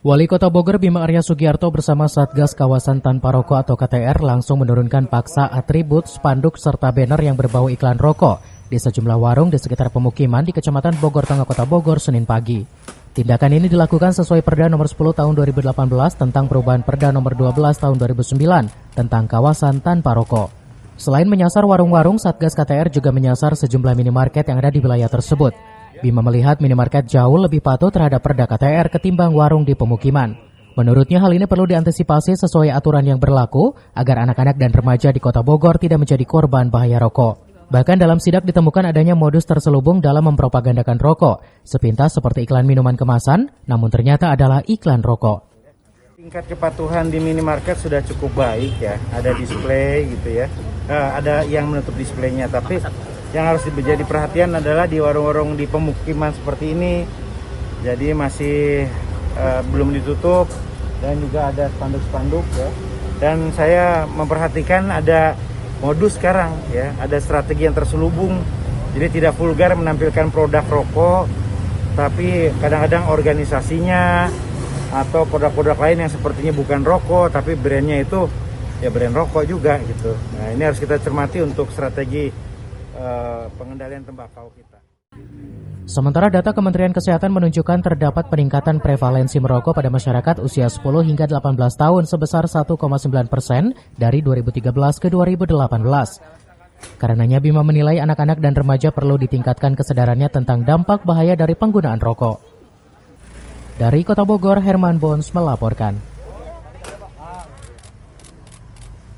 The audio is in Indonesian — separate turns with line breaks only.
Wali Kota Bogor Bima Arya Sugiarto bersama Satgas Kawasan Tanpa Rokok atau KTR langsung menurunkan paksa atribut, spanduk, serta banner yang berbau iklan rokok di sejumlah warung di sekitar pemukiman di Kecamatan Bogor Tengah Kota Bogor Senin pagi. Tindakan ini dilakukan sesuai Perda nomor 10 tahun 2018 tentang perubahan Perda nomor 12 tahun 2009 tentang kawasan tanpa rokok. Selain menyasar warung-warung, Satgas KTR juga menyasar sejumlah minimarket yang ada di wilayah tersebut. Bima melihat minimarket jauh lebih patuh terhadap Perda KTR ketimbang warung di pemukiman. Menurutnya hal ini perlu diantisipasi sesuai aturan yang berlaku agar anak-anak dan remaja di Kota Bogor tidak menjadi korban bahaya rokok. Bahkan dalam sidak ditemukan adanya modus terselubung dalam mempropagandakan rokok, sepintas seperti iklan minuman kemasan, namun ternyata adalah iklan rokok.
Tingkat kepatuhan di minimarket sudah cukup baik ya, ada display gitu ya, ada yang menutup displaynya, tapi yang harus menjadi perhatian adalah di warung-warung di pemukiman seperti ini, jadi masih belum ditutup dan juga ada spanduk-spanduk ya. Dan saya memperhatikan ada modus sekarang ya, ada strategi yang terselubung, jadi tidak vulgar menampilkan produk rokok, tapi kadang-kadang organisasinya atau produk-produk lain yang sepertinya bukan rokok, tapi brandnya itu ya brand rokok juga gitu. Nah ini harus kita cermati untuk strategi pengendalian tembakau kita.
Sementara data Kementerian Kesehatan menunjukkan terdapat peningkatan prevalensi merokok pada masyarakat usia 10 hingga 18 tahun sebesar 1,9% dari 2013 ke 2018. Karenanya Bima menilai anak-anak dan remaja perlu ditingkatkan kesadarannya tentang dampak bahaya dari penggunaan rokok. Dari Kota Bogor, Herman Bons melaporkan.